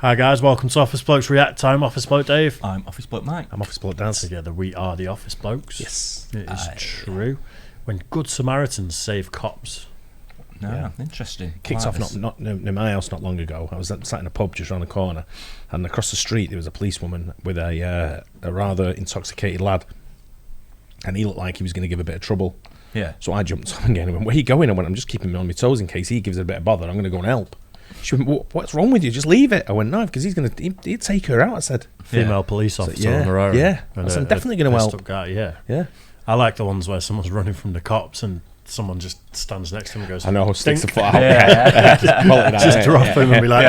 Hi guys, welcome to Office Blokes React. I'm Office Bloke Dave. I'm Office Bloke Mike. I'm Office Bloke Dan. Together we are the Office Blokes. Yes. It is true. When good Samaritans save cops. Interesting. Kicked off not near my house not long ago. I was sat in a pub just around the corner, and across the street there was a policewoman with a rather intoxicated lad, and he looked like he was going to give a bit of trouble. Yeah. So I jumped on again and went, "Where are you going?" I went, "I'm just keeping him on my toes in case he gives it a bit of bother. I'm going to go and help." She went, "What's wrong with you? Just leave it." I went, "No, because he'd take her out." I said, Female police officer on her own. Yeah. I'm definitely going to help. Guy, yeah. Yeah. I like the ones where someone's running from the cops and someone just stands next to him and goes, I know, sticks the foot out. Just drop him and be like,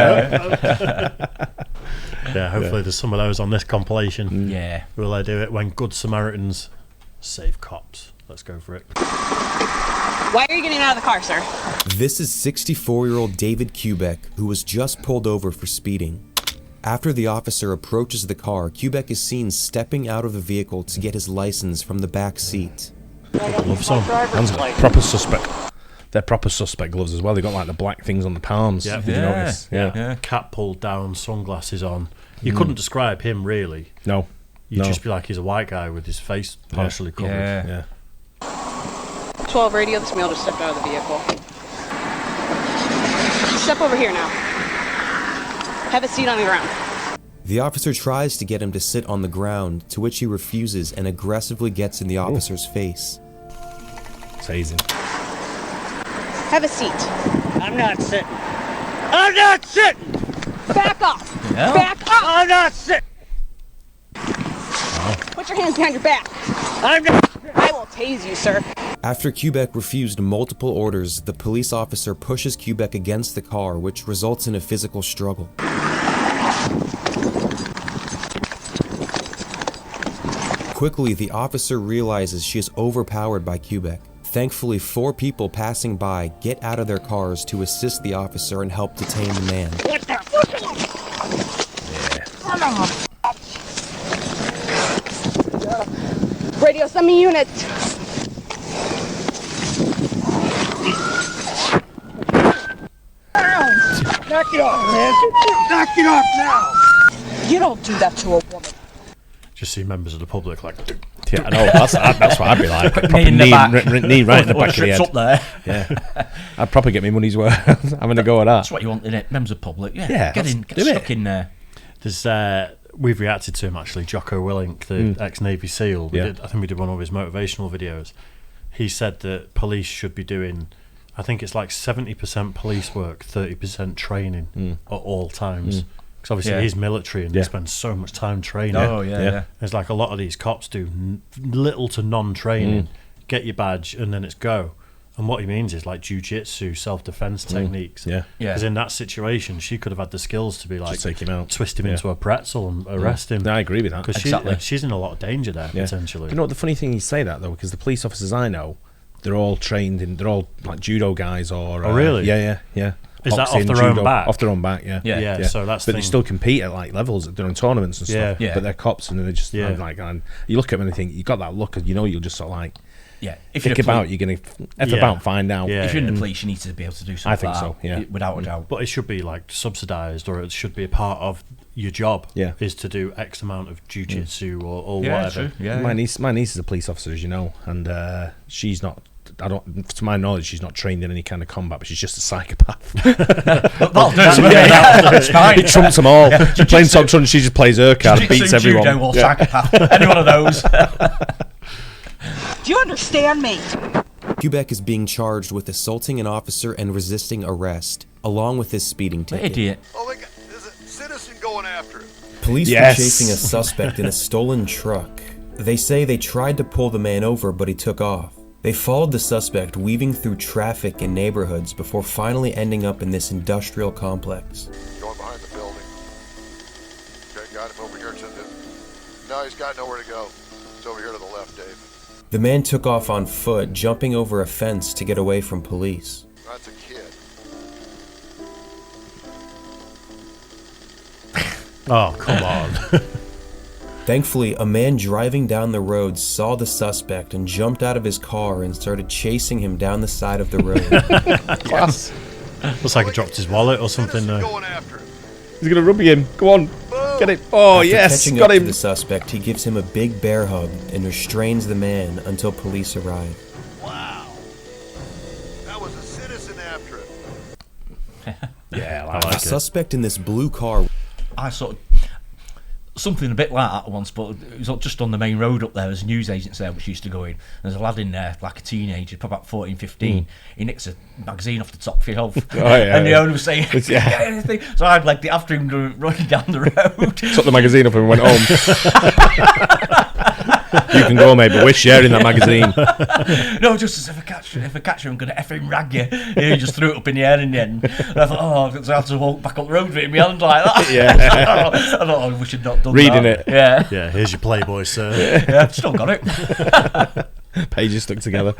yeah, hopefully there's some of those on this compilation. Yeah. Will I do it? When good Samaritans save cops. Let's go for it. Why are you getting out of the car, sir? This is 64-year-old David Kubek, who was just pulled over for speeding. After the officer approaches the car, Kubek is seen stepping out of the vehicle to get his license from the back seat. Gloves on. Hands proper suspect. They're proper suspect gloves as well. They've got like the black things on the palms. Yeah. Did you notice? Yeah. Cap pulled down, sunglasses on. You couldn't describe him really. No. You'd just be like, he's a white guy with his face partially covered. Yeah. 12 radio, this male just stepped out of the vehicle. Step over here now. Have a seat on the ground. The officer tries to get him to sit on the ground, to which he refuses and aggressively gets in the officer's face. Tasing. Have a seat. I'm not sitting. I'm not sitting! Back off. Yeah. Back up. I'm not sitting! Put your hands behind your back. I'm not... I will tase you, sir. After Kubek refused multiple orders, the police officer pushes Kubek against the car, which results in a physical struggle. Quickly, the officer realizes she is overpowered by Kubek. Thankfully, 4 people passing by get out of their cars to assist the officer and help detain the man. What the... Radio, send me units. Knock it off, man! Knock it off now! You don't do that to a woman. Just see members of the public like, Yeah, I know. That's what I'd be like. Proper Knee in the back. knee right in the back of the head. Up there. Yeah. I'd probably get my money's worth. Having a go at that. That's what you want, innit? Members of public. Yeah, Get stuck in there. there's we've reacted to him actually. Jocko Willink, the ex-Navy SEAL. I think we did one of his motivational videos. He said that police should be doing, I think it's like 70% police work, 30% training at all times. Because obviously he's military and he spends so much time training. Oh, yeah. It's like a lot of these cops do little to non-training, get your badge and then it's go. And what he means is like jiu-jitsu, self-defense techniques. Yeah. Because in that situation, she could have had the skills to be like, Just take him out. twist him into a pretzel and arrest him. No, I agree with that. Because she's in a lot of danger there, potentially. You know what the funny thing you say that though, because the police officers I know, they're all trained in, they're all like judo guys or. Oh, really? Yeah. Is that Boxing, off their own judo, back? Off their own back, yeah. Yeah, so that's but the they thing. still compete at like levels. They're in tournaments and stuff. Yeah. But they're cops and they're just like, and you look at them and think you got that look, and you know you'll just sort of like. Yeah. Think about you're gonna about find out. Yeah. If you're in the police, you need to be able to do something. I think like so, that, yeah. without a doubt. But it should be like subsidised, or it should be a part of your job. Yeah. Is to do X amount of jiu-jitsu or Yeah, whatever. true. Yeah. My niece is a police officer, as you know, and she's not. To my knowledge, she's not trained in any kind of combat, but she's just a psychopath. That's fine. It trumps them all. She's playing top trump, she just plays her card and beats Jiu-jitsu, everyone. judo, or psychopath. Any one of those. Do you understand me? Kubek is being charged with assaulting an officer and resisting arrest, along with his speeding ticket. Idiot. Oh, there's a citizen going after him. Police Yes. were chasing a suspect in a stolen truck. They say they tried to pull the man over, but he took off. They followed the suspect, weaving through traffic and neighborhoods before finally ending up in this industrial complex. Going behind the building. Okay, got him over here to the... No, he's got nowhere to go. It's over here to the left, Dave. The man took off on foot, jumping over a fence to get away from police. That's a kid. Oh, come on. Thankfully, a man driving down the road saw the suspect and jumped out of his car and started chasing him down the side of the road. Looks like he dropped his wallet or something. Citizen going after him. He's going to rub him. Go on. Get it. Oh, After yes. catching Got up him. to the suspect, he gives him a big bear hug and restrains the man until police arrive. Wow. That was a citizen after it. Yeah, I The like it. suspect in this blue car. I sort of something a bit like that once, but it was just on the main road up there. There's a news agency there which used to go in. There's a lad in there, like a teenager, probably about 14, 15. He nicks a magazine off the top shelf. And the owner was saying, "Get anything." So I legged it after him running down the road. Took the magazine up and went home. You can go, mate, but we're sharing that magazine. No, just as if I catch him, I'm going to effing rag you. And he just threw it up in the air in the end. And I thought, so I had to walk back up the road with it in my hand like that. Yeah. I thought, we should not done Reading that. it. Yeah. Yeah, here's your Playboy, sir. Yeah, still got it. Pages stuck together.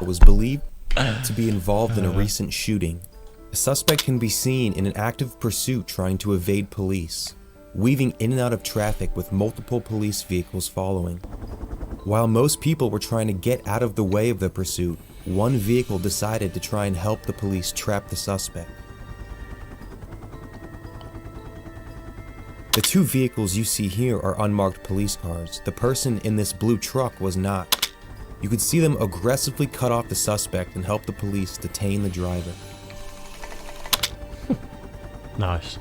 Was believed to be involved in a recent shooting. The suspect can be seen in an active pursuit trying to evade police, weaving in and out of traffic with multiple police vehicles following. While most people were trying to get out of the way of the pursuit, one vehicle decided to try and help the police trap the suspect. The two vehicles you see here are unmarked police cars. The person in this blue truck was not. You could see them aggressively cut off the suspect and help the police detain the driver. Nice.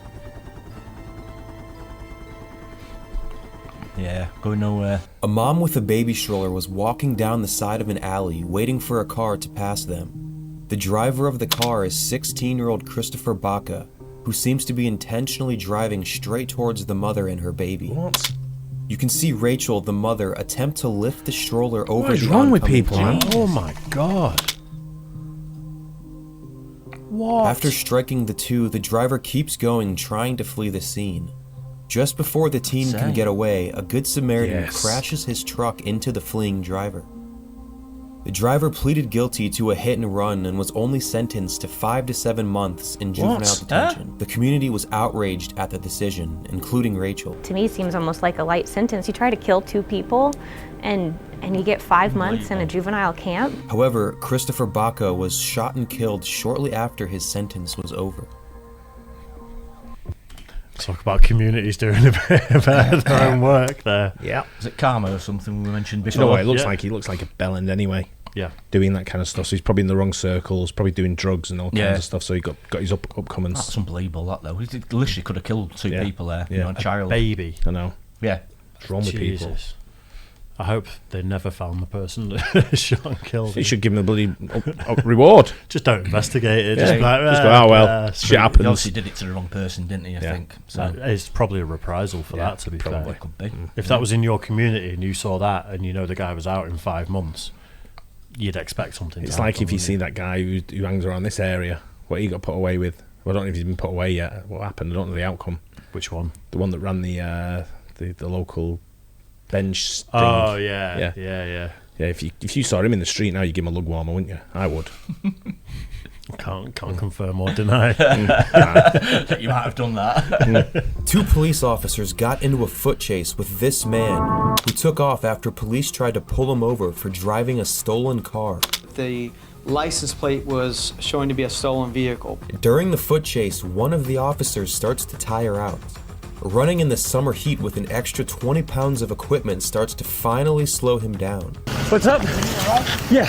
Yeah, going nowhere. A mom with a baby stroller was walking down the side of an alley waiting for a car to pass them. The driver of the car is 16-year-old Christopher Baca, who seems to be intentionally driving straight towards the mother and her baby. What? You can see Rachel, the mother, attempt to lift the stroller over What is the wrong with oncoming people, Jeep. man? Oh my god. What? After striking the two, the driver keeps going, trying to flee the scene. Just before the teen can get away, a Good Samaritan crashes his truck into the fleeing driver. The driver pleaded guilty to a hit and run and was only sentenced to 5 to 7 months in juvenile detention. The community was outraged at the decision, including Rachel. To me, it seems almost like a light sentence. You try to kill 2 people, and you get 5 months in a juvenile camp. However, Christopher Baca was shot and killed shortly after his sentence was over. Talk about communities doing a bit of their own work there. Yeah. Is it Karma or something we mentioned Do before? you know what it looks Yeah. like? He looks like a bellend anyway. Yeah. Doing that kind of stuff. So he's probably in the wrong circles, probably doing drugs and all kinds Yeah. of stuff. So he got his upcomings. That's unbelievable, that though. He literally could have killed 2 Yeah. people there. Yeah. You know, a child. Baby. I know. Yeah. What's wrong with people? Jesus. I hope they never found the person that shot and killed You him. should give him a bloody reward. Just don't investigate it. Yeah. Just be like, Just go, oh well, shit He happens. obviously did it to the wrong person, didn't he? I think. So It's probably a reprisal for Yeah, that, to be probably. fair. could be. If that was in your community and you saw that and you know the guy was out in 5 months, you'd expect something It's to like happen, if you wouldn't see that guy who hangs around this area, what he got put away with. Well, I don't know if he's been put away yet. What happened? I don't know the outcome. Which one? The one that ran the local bench thing. Oh, yeah. Yeah. Yeah, if you saw him in the street now, you'd give him a lug warmer, wouldn't you? I would. Can't confirm or deny. You might have done that. 2 police officers got into a foot chase with this man, who took off after police tried to pull him over for driving a stolen car. The license plate was showing to be a stolen vehicle. During the foot chase, one of the officers starts to tire out. Running in the summer heat with an extra 20 pounds of equipment starts to finally slow him down. What's up? Yeah.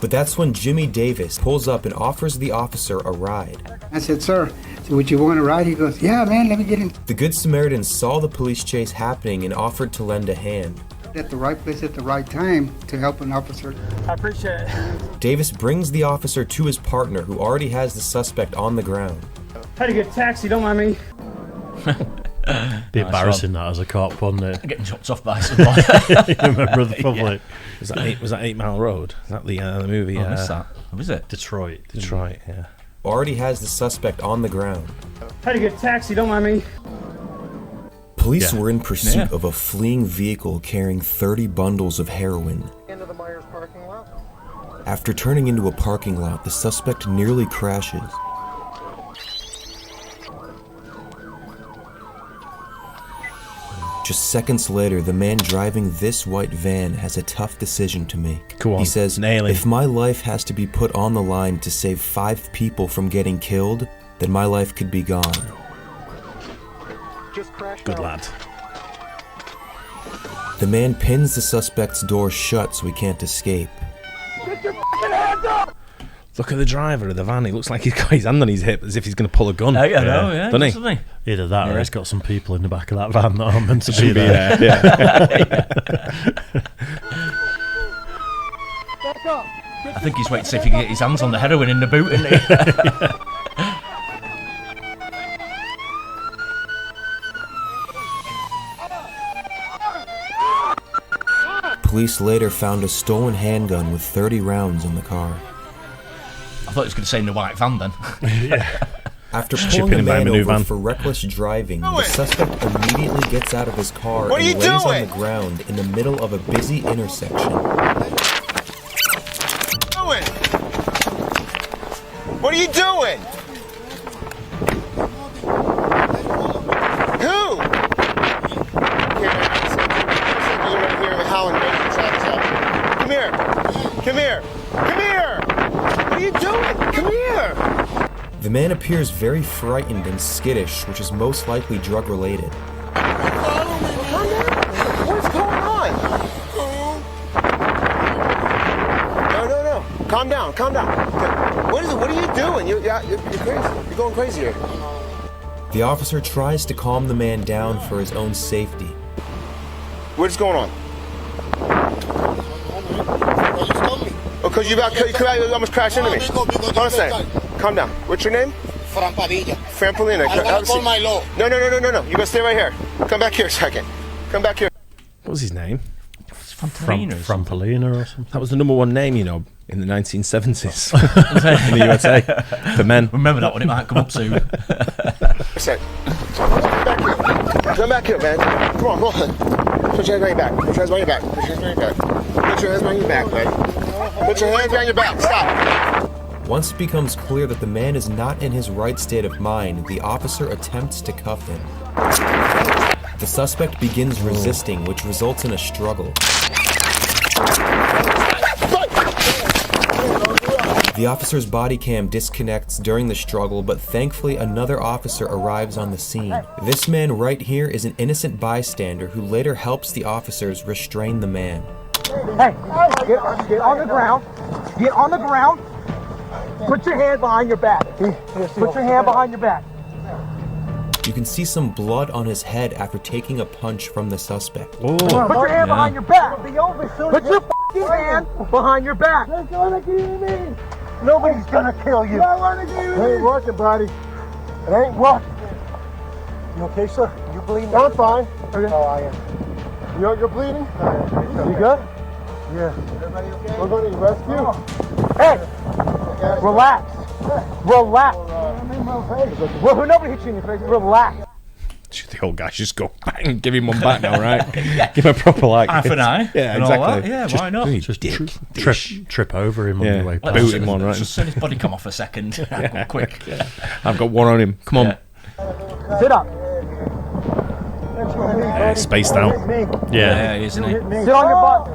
But that's when Jimmy Davis pulls up and offers the officer a ride. I said, sir, so would you want a ride? He goes, yeah, man, let me get in. The Good Samaritan saw the police chase happening and offered to lend a hand. At the right place at the right time to help an officer. I appreciate it. Davis brings the officer to his partner, who already has the suspect on the ground. Had to get a taxi, don't mind me. Be embarrassing that as a cop, wouldn't it? Getting chopped off by someone. You're a member of the public. Was that 8 Mile Road? Is that the movie? I missed that. What was it? Detroit. Detroit, yeah. Already has the suspect on the ground. Had to get a taxi, don't mind me. Police were in pursuit of a fleeing vehicle carrying 30 bundles of heroin. Into the Myers parking lot. After turning into a parking lot, the suspect nearly crashes. Just seconds later, the man driving this white van has a tough decision to make. Go on, He says, nail it. if my life has to be put on the line to save 5 people from getting killed, then my life could be gone. Good lad. The man pins the suspect's door shut so he can't escape. Get your fucking hands up! Look at the driver of the van. He looks like he's got his hand on his hip as if he's going to pull a gun. Yeah, no, yeah, doesn't he? Either that or he's got some people in the back of that van that aren't meant to be there. I think he's waiting to see if he can get his hands on the heroin in the boot, isn't he? Police later found a stolen handgun with 30 rounds in the car. I thought he was going to say in the white van then. After pulling the man over for reckless driving, the suspect immediately gets out of his car and lays on the ground in the middle of a busy intersection. What are you doing? Who? Come here. Come here. Come here. What are you doing? Come here. The man appears very frightened and skittish, which is most likely drug-related. What's going on? No. Calm down. What is it? What are you doing? You're crazy. You're going crazy here. The officer tries to calm the man down for his own safety. What is going on? Because you almost crashed into me. Hold on a second. Calm down. What's your name? Frampolina. I'll call my law. No. You gotta stay right here. Come back here a second. Come back here. What was his name? Frampolina or something. That was the number one name, in the 1970s in the USA for men. Remember that one, it might come up soon. Come back here, man. Come on. Put your hands behind your back. Put your hands behind your back. Put your hands behind your back, man. Put your hands behind your back. Stop. Once it becomes clear that the man is not in his right state of mind, the officer attempts to cuff him. The suspect begins resisting, which results in a struggle. The officer's body cam disconnects during the struggle, but thankfully another officer arrives on the scene. This man right here is an innocent bystander who later helps the officers restrain the man. Hey, get on the ground. Get on the ground. Put your hand behind your back. Put your hand behind your back. You can see some blood on his head after taking a punch from the suspect. Put your hand behind your back. Put your f***ing hand behind your back. They're gonna kill me. Nobody's gonna kill you. It ain't working, buddy. It ain't working. You okay, sir? You bleeding? I'm fine. Okay. Oh, I am. You're bleeding? You good? Yeah. Everybody okay? We're going to rescue. Hey! Relax. Relax. Well, nobody hit you in your face. Relax. The old guy just go bang, give him one back now, right? Give him a proper eye for an eye. Yeah, exactly. Yeah, why not? Just trip over him on your way. Boot him on, right? Just send his body come off a second. Go quick. I've got one on him. Come on. Sit up. Spaced out. Yeah, isn't he? Sit on your butt.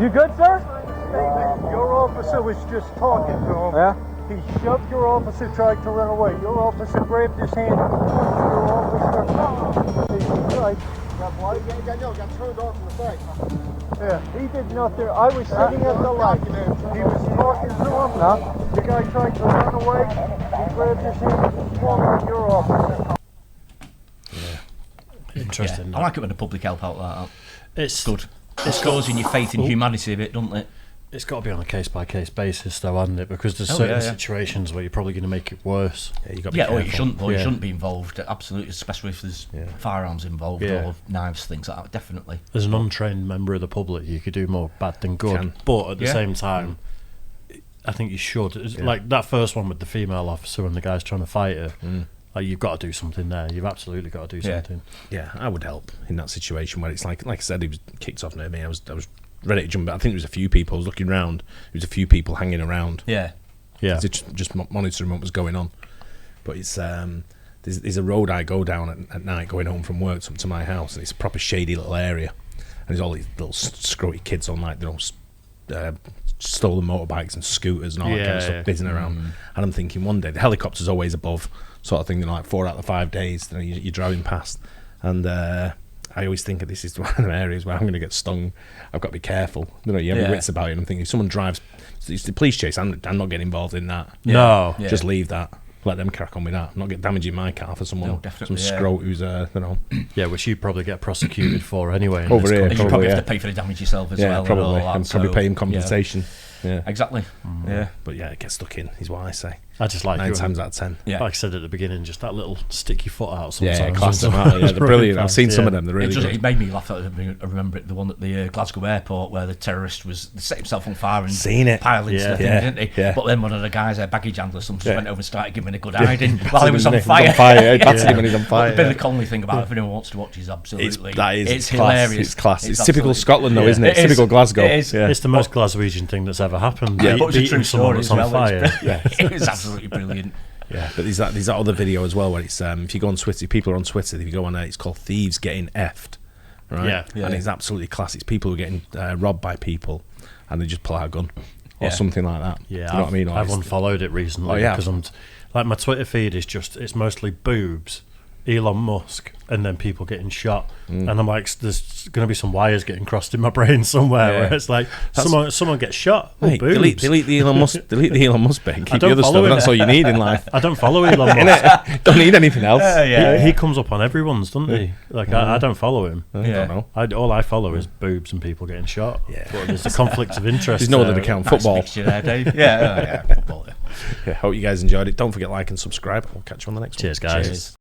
You good, sir? Your officer was just talking to him. Yeah? He shoved your officer, tried to run away. Your officer grabbed his hand. Your officer... got turned off in the face. Yeah, he did nothing. I was sitting at the light. He was talking to him. The guy tried to run away. He grabbed his hand and swung at your officer. Interesting. Yeah, I like it when the public help out like that. It's good. It scores in your faith in humanity a bit, doesn't it? It's got to be on a case-by-case basis, though, hasn't it? Because there's certain situations where you're probably going to make it worse. Yeah, you got to be careful. You shouldn't be involved. Absolutely, especially if there's firearms involved or knives, things like that. Definitely. As an untrained member of the public, you could do more bad than good. But at the same time, I think you should. Like that first one with the female officer and the guy's trying to fight her. Like you've got to do something there. You've absolutely got to do something. Yeah, I would help in that situation where it's like I said, he was kicked off near me. I was ready to jump, but I think there was a few people. I was looking around. There was a few people hanging around. Yeah. Just monitoring what was going on. But it's there's a road I go down at night going home from work to my house, and it's a proper shady little area. And there's all these little scroty kids on like stolen motorbikes and scooters and all that kind of stuff fizzing around. And I'm thinking one day the helicopter's always above, sort of thing. Like 4 out of 5 days, you're driving past. And I always think this is one of the areas where I'm going to get stung. I've got to be careful. You know, you have your wits about it. And I'm thinking, if someone drives, it's the police chase, I'm not getting involved in that. No. Just leave that. Let them crack on with that. I'm not get damaging my car for someone, some scrote who's, you know. Yeah, which you probably get prosecuted for anyway. Over here, and you probably have to pay for the damage yourself as well. Probably. And all And probably pay him compensation. Yeah. Exactly. Yeah. But yeah, it gets stuck in, is what I say. I just like 9 times out of 10. Like I said at the beginning, just that little stick your foot out sometimes. Yeah, class them out. Yeah, they're brilliant. I've seen some of them. They're really good. It made me laugh. I remember it, the one at the Glasgow airport where the terrorist set himself on fire and piled into the thing, didn't he? Yeah. But then one of the guys, a baggage handler, went over and started giving him a good hiding while he was on fire. Battered him when he's on fire. The Billy Connolly thing about it, if anyone wants to watch, is absolutely. It's hilarious. It's class. It's typical Scotland, though, isn't it? It's typical Glasgow. It's the most Glaswegian thing that's ever happened. Yeah, but it's a true story as well. On fire. It was absolutely brilliant. Yeah, but there's that other video as well where it's if you go on Twitter, people are on Twitter. If you go on there, it's called "Thieves Getting Effed," right? Yeah. And it's absolutely class. It's people who are getting robbed by people, and they just pull out a gun or something like that. Yeah, you know what I mean? I've unfollowed it recently because I'm like my Twitter feed is it's mostly boobs, Elon Musk, and then people getting shot. And I'm like, there's going to be some wires getting crossed in my brain somewhere where it's like someone gets shot. Oh, hey, boobs. delete the Elon Musk bit. Keep the other stuff. That's all you need in life. I don't follow Elon Musk. Don't need anything else. He comes up on everyone's, doesn't he? Like I don't follow him. I don't know. All I follow is boobs and people getting shot. But there's a conflict of interest. There's no other account. Football. There, Dave. Yeah, football. Hope you guys enjoyed it. Don't forget to like and subscribe. We'll catch you on the next one. Cheers, guys.